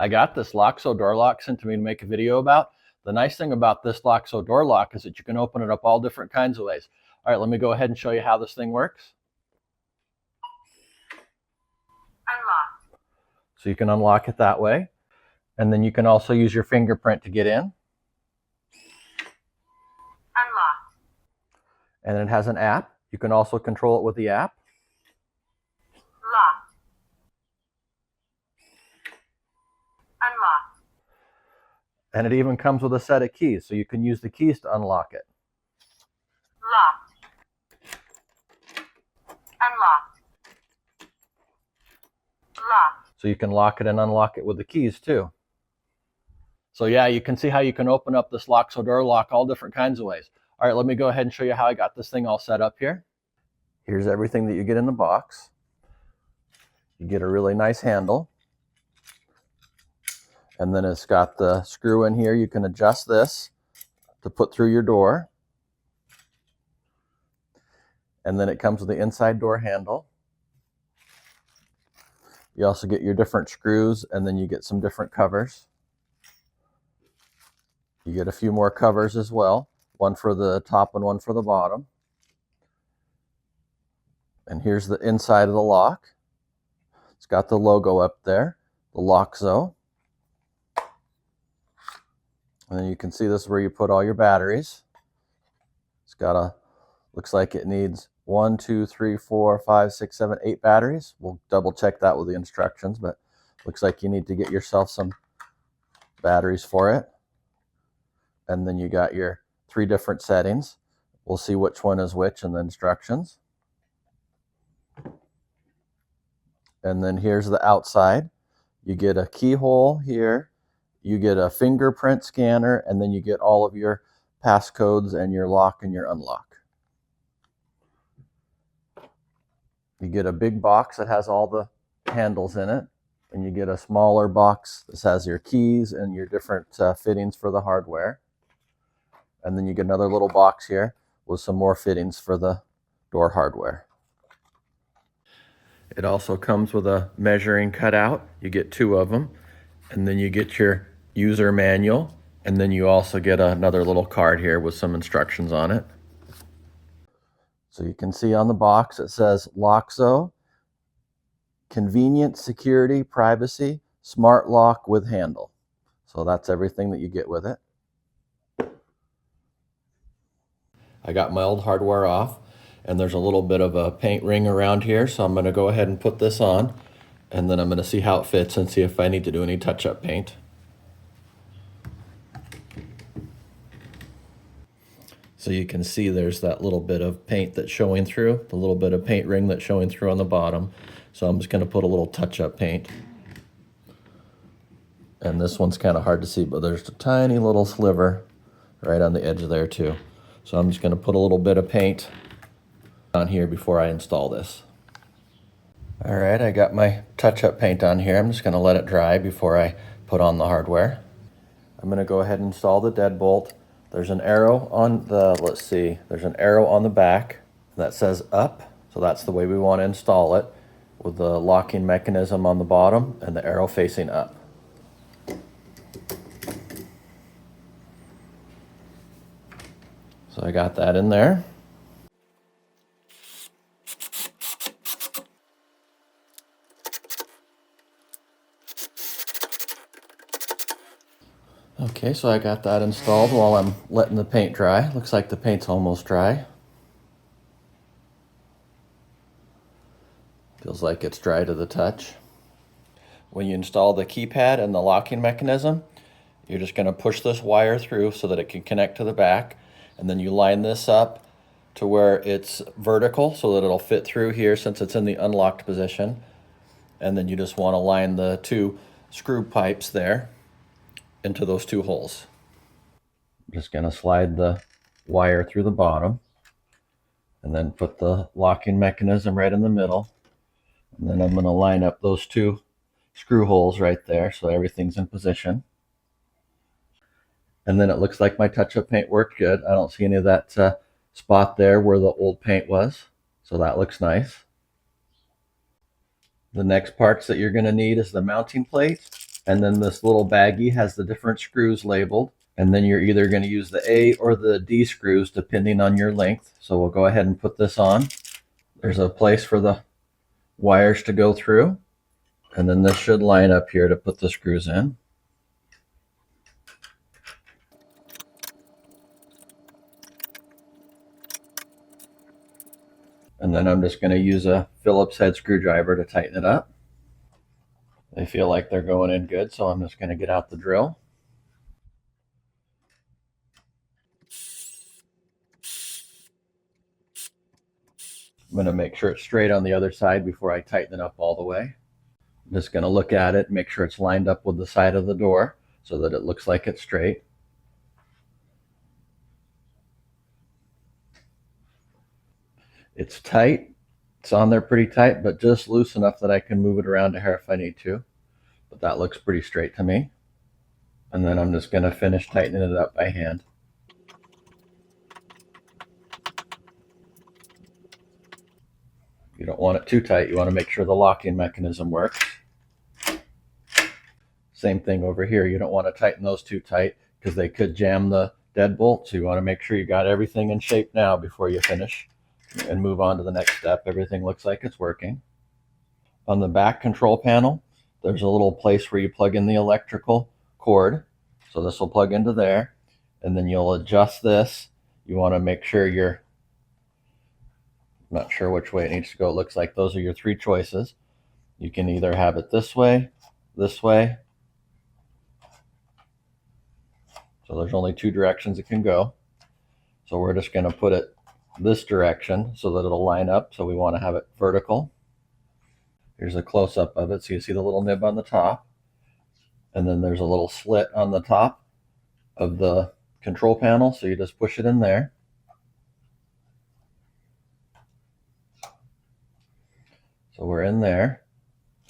I got this Lockzo door lock sent to me to make a video about. The nice thing about this Lockzo door lock is that you can open it up all different kinds of ways. All right, let me go ahead and show you how this thing works. Unlock. So you can unlock it that way. And then you can also use your fingerprint to get in. Unlock. And it has an app. You can also control it with the app. Locked. Unlocked. And it even comes with a set of keys, so you can use the keys to unlock it. Locked. Unlocked. Locked. So you can lock it and unlock it with the keys too. So yeah, you can see how you can open up this Lockzo door lock all different kinds of ways. All right, let me go ahead and show you how I got this thing all set up here. Here's everything that you get in the box. You get a really nice handle. And then it's got the screw in here. You can adjust this to put through your door. And then it comes with the inside door handle. You also get your different screws, and then you get some different covers. You get a few more covers as well, one for the top and one for the bottom. And here's the inside of the lock. It's got the logo up there, the Lockzo. And then you can see this is where you put all your batteries. It's got a, looks like it needs 1, 2, 3, 4, 5, 6, 7, 8 batteries. We'll double check that with the instructions, but looks like you need to get yourself some batteries for it. And then you got your 3 different settings. We'll see which one is which in the instructions. And then here's the outside. You get a keyhole here. You get a fingerprint scanner, and then you get all of your passcodes and your lock and your unlock. You get a big box that has all the handles in it, and you get a smaller box that has your keys and your different fittings for the hardware. And then you get another little box here with some more fittings for the door hardware. It also comes with a measuring cutout. You get 2 of them. And then you get your user manual, and then you also get another little card here with some instructions on it. So you can see on the box it says Lockzo, convenient, security, privacy, smart lock with handle. So that's everything that you get with it. I got my old hardware off, and there's a little bit of a paint ring around here, so I'm going to go ahead and put this on. And then I'm going to see how it fits and see if I need to do any touch-up paint. So you can see there's that little bit of paint that's showing through, the little bit of paint ring that's showing through on the bottom. So I'm just going to put a little touch-up paint. And this one's kind of hard to see, but there's a tiny little sliver right on the edge there too. So I'm just going to put a little bit of paint on here before I install this. All right, I got my touch-up paint on here. I'm just going to let it dry before I put on the hardware. I'm going to go ahead and install the deadbolt. There's an arrow on the, let's see, there's an arrow on the back that says up. So that's the way we want to install it, with the locking mechanism on the bottom and the arrow facing up. So I got that in there. Okay, so I got that installed while I'm letting the paint dry. Looks like the paint's almost dry. Feels like it's dry to the touch. When you install the keypad and the locking mechanism, you're just going to push this wire through so that it can connect to the back. And then you line this up to where it's vertical so that it'll fit through here since it's in the unlocked position. And then you just want to line the 2 screw pipes there into those 2 holes. I'm just going to slide the wire through the bottom and then put the locking mechanism right in the middle. And then I'm going to line up those 2 screw holes right there so everything's in position. And then it looks like my touch-up paint worked good. I don't see any of that spot there where the old paint was, so that looks nice. The next parts that you're going to need is the mounting plate And then this little baggie has the different screws labeled. And then you're either going to use the A or the D screws depending on your length. So we'll go ahead and put this on. There's a place for the wires to go through. And then this should line up here to put the screws in. And then I'm just going to use a Phillips head screwdriver to tighten it up. They feel like they're going in good, so I'm just going to get out the drill. I'm going to make sure it's straight on the other side before I tighten it up all the way. I'm just going to look at it, make sure it's lined up with the side of the door so that it looks like it's straight. It's tight. It's on there pretty tight, but just loose enough that I can move it around to here if I need to. But that looks pretty straight to me. And then I'm just going to finish tightening it up by hand. You don't want it too tight. You want to make sure the locking mechanism works. Same thing over here. You don't want to tighten those too tight because they could jam the deadbolt. So you want to make sure you got everything in shape now before you finish and move on to the next step. Everything looks like it's working. On the back control panel, there's a little place where you plug in the electrical cord. So this will plug into there, and then you'll adjust this. You want to make sure you're not sure which way it needs to go. It looks like those are your three choices. You can either have it this way. So there's only two directions it can go. So we're just going to put it this direction so that it'll line up. So we want to have it vertical. Here's a close-up of it. So you see the little nib on the top. And then there's a little slit on the top of the control panel. So you just push it in there. So we're in there.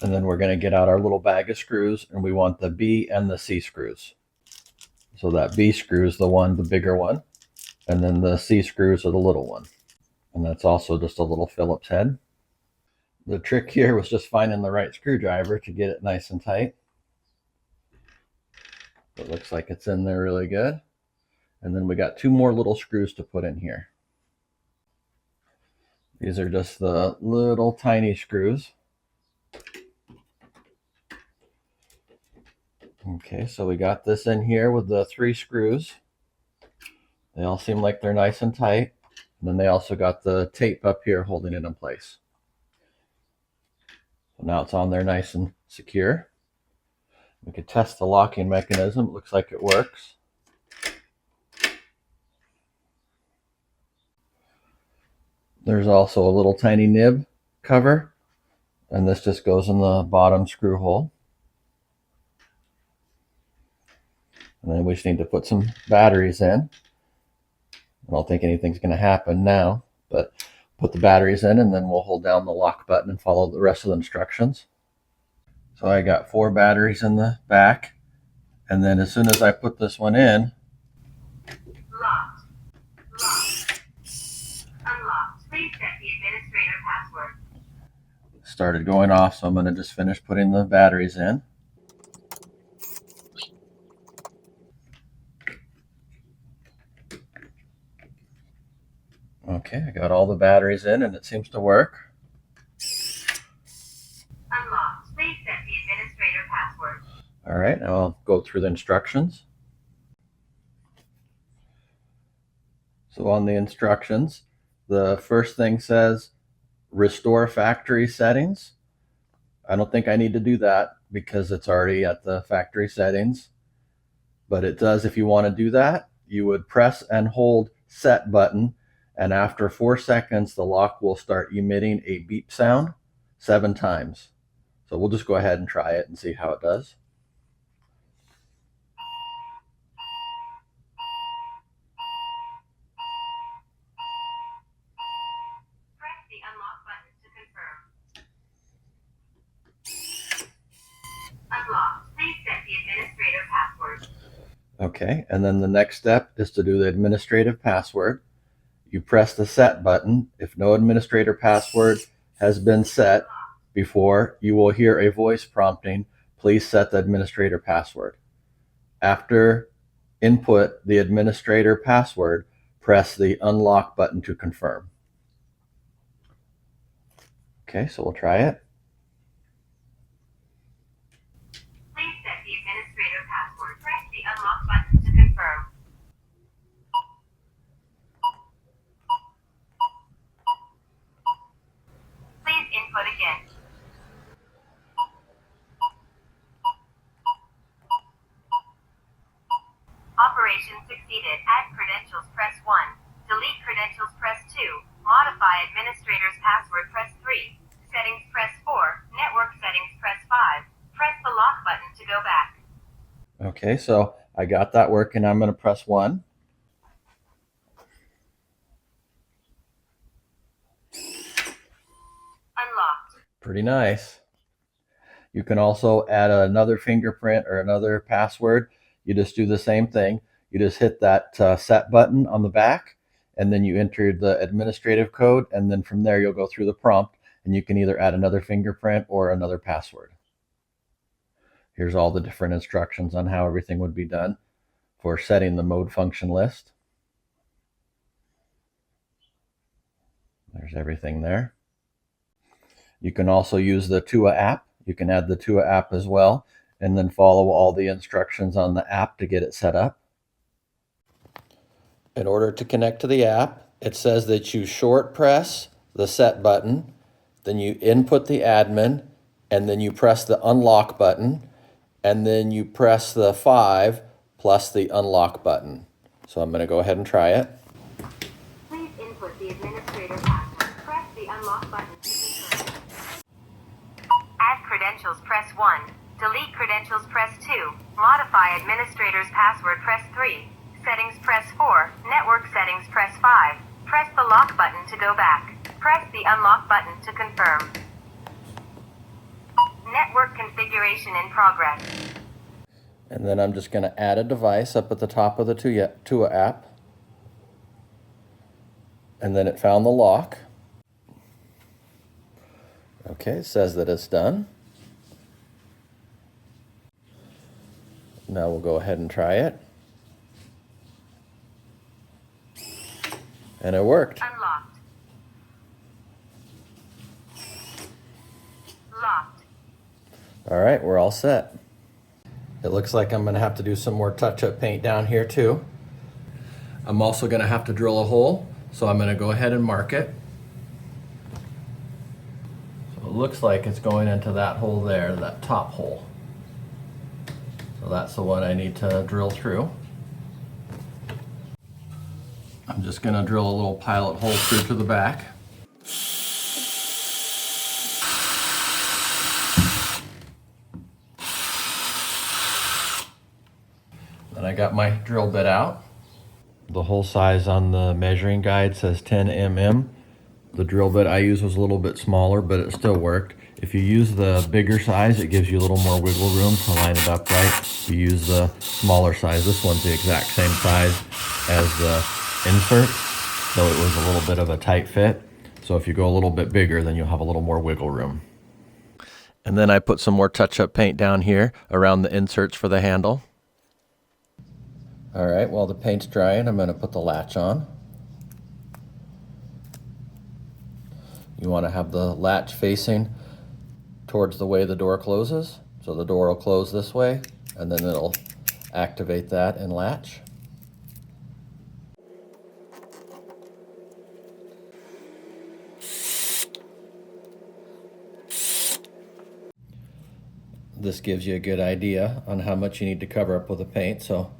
And then we're going to get out our little bag of screws, and we want the B and the C screws. So that B screw is the bigger one. And then the C screws are the little one. And that's also just a little Phillips head. The trick here was just finding the right screwdriver to get it nice and tight. It looks like it's in there really good. And then we got two more little screws to put in here. These are just the little tiny screws. Okay, so we got this in here with the three screws. They all seem like they're nice and tight. And then they also got the tape up here holding it in place. So now it's on there nice and secure. We could test the locking mechanism. It looks like it works. There's also a little tiny nib cover, and this just goes in the bottom screw hole. And then we just need to put some batteries in. I don't think anything's going to happen now, but put the batteries in, and then we'll hold down the lock button and follow the rest of the instructions. So I got 4 batteries in the back, and then as soon as I put this one in, Locked. Locked. Unlocked. Please set the administrator password. it started going off, so I'm going to just finish putting the batteries in. Okay, I got all the batteries in, and it seems to work. Unlocked. Please set the administrator password. All right, now I'll go through the instructions. So on the instructions, the first thing says restore factory settings. I don't think I need to do that because it's already at the factory settings. But it does, if you want to do that, you would press and hold set button, and after 4 seconds, the lock will start emitting a beep sound 7 times. So we'll just go ahead and try it and see how it does. Press the unlock button to confirm. Unlocked. Please set the administrator password. Okay, and then the next step is to do the administrative password. You press the set button. If no administrator password has been set before, you will hear a voice prompting, please set the administrator password. After input the administrator password, press the unlock button to confirm. Okay, so we'll try it. Please set the administrator password. Press the unlock button to confirm. Please input again. Operation succeeded. Add credentials, press 1. Delete credentials, press 2. Modify administrator's password, press 3. Settings, press 4. Network settings, press 5. Press the lock button to go back. Okay, so I got that working. I'm going to press 1. Unlocked. Pretty nice. You can also add another fingerprint or another password. You just do the same thing. You just hit that set button on the back, and then you enter the administrative code, and then from there you'll go through the prompt, and you can either add another fingerprint or another password. Here's all the different instructions on how everything would be done for setting the mode function list. There's everything there. You can also use the Tua app. You can add the Tua app as well, and then follow all the instructions on the app to get it set up. In order to connect to the app, it says that you short press the set button, then you input the admin, and then you press the unlock button, and then you press the 5 plus the unlock button. So I'm going to go ahead and try it. Please input the administrator password. Press the unlock button to confirm. Add credentials, press 1. Delete credentials, press 2. Modify administrator's password, press 3. Settings, press 4. Network settings, press 5. Press the lock button to go back. Press the unlock button to confirm. Network configuration in progress. And then I'm just going to add a device up at the top of the Tua app. And then it found the lock. Okay, it says that it's done. Now we'll go ahead and try it. And it worked. Unlocked. Locked. All right, we're all set. It looks like I'm going to have to do some more touch-up paint down here too. I'm also going to have to drill a hole, so I'm going to go ahead and mark it. So it looks like it's going into that hole there, that top hole. So that's the one I need to drill through. I'm just going to drill a little pilot hole through to the back. Then I got my drill bit out. The hole size on the measuring guide says 10 mm. The drill bit I used was a little bit smaller, but it still worked. If you use the bigger size, it gives you a little more wiggle room to line it up right. If you use the smaller size, this one's the exact same size as the insert, so it was a little bit of a tight fit. So if you go a little bit bigger, then you'll have a little more wiggle room. And then I put some more touch-up paint down here around the inserts for the handle. All right, while the paint's drying, I'm going to put the latch on. You want to have the latch facing towards the way the door closes. So the door will close this way, and then it'll activate that and latch. This gives you a good idea on how much you need to cover up with the paint. So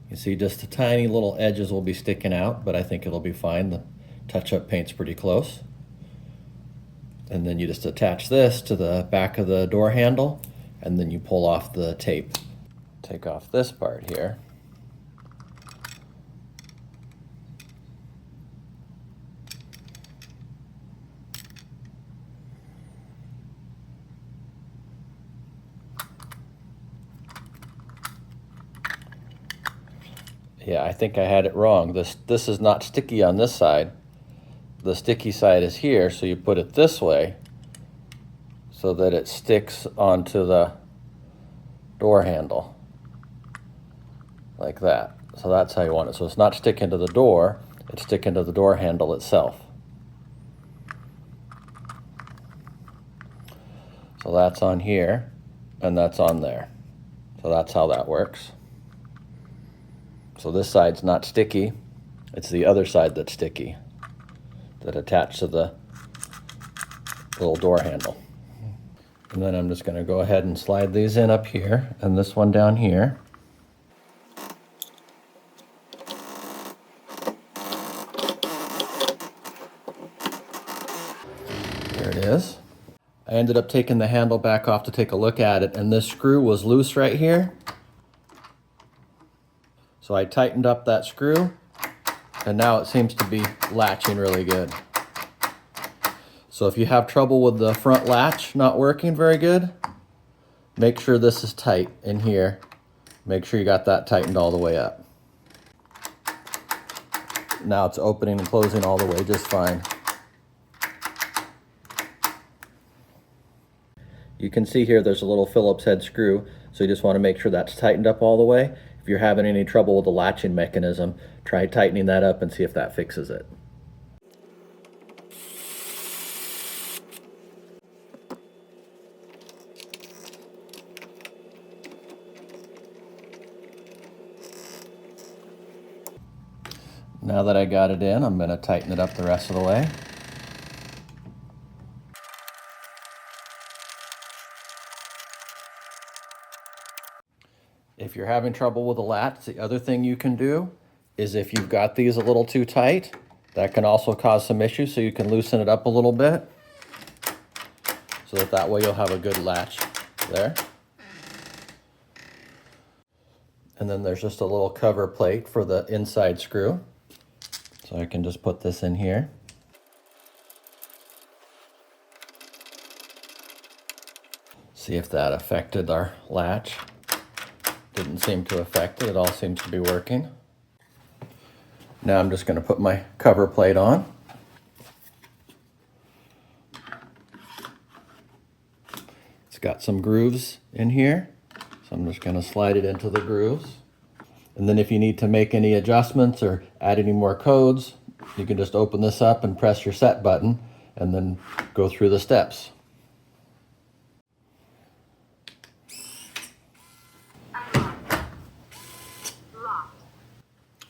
you see just the tiny little edges will be sticking out, but I think it'll be fine. The touch-up paint's pretty close. And then you just attach this to the back of the door handle, and then you pull off the tape. Take off this part here. Yeah, I think I had it wrong. This is not sticky on this side. The sticky side is here, so you put it this way so that it sticks onto the door handle, like that. So that's how you want it. So it's not sticking to the door, it's sticking to the door handle itself. So that's on here, and that's on there. So that's how that works. So this side's not sticky, it's the other side that's sticky, that attached to the little door handle. And then I'm just going to go ahead and slide these in up here, and this one down here. There it is. I ended up taking the handle back off to take a look at it, and this screw was loose right here. So I tightened up that screw, and now it seems to be latching really good. So if you have trouble with the front latch not working very good, make sure this is tight in here. Make sure you got that tightened all the way up. Now it's opening and closing all the way just fine. You can see here there's a little Phillips head screw, so you just want to make sure that's tightened up all the way. If you're having any trouble with the latching mechanism, try tightening that up and see if that fixes it. Now that I got it in, I'm going to tighten it up the rest of the way. If you're having trouble with the latch, the other thing you can do is if you've got these a little too tight, that can also cause some issues, so you can loosen it up a little bit, so that way you'll have a good latch there. And then there's just a little cover plate for the inside screw. So I can just put this in here. See if that affected our latch. Didn't seem to affect it. It all seems to be working. Now I'm just going to put my cover plate on. It's got some grooves in here, so I'm just going to slide it into the grooves. And then if you need to make any adjustments or add any more codes, you can just open this up and press your set button and then go through the steps.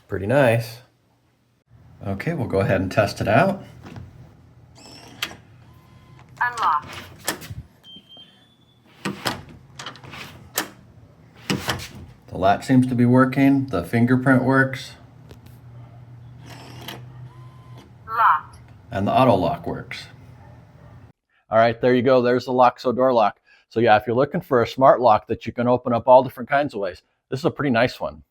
Pretty nice. Okay, we'll go ahead and test it out. Unlocked. The latch seems to be working. The fingerprint works. Locked. And the auto lock works. All right, there you go. There's the Lockzo door lock. So yeah, if you're looking for a smart lock that you can open up all different kinds of ways, this is a pretty nice one.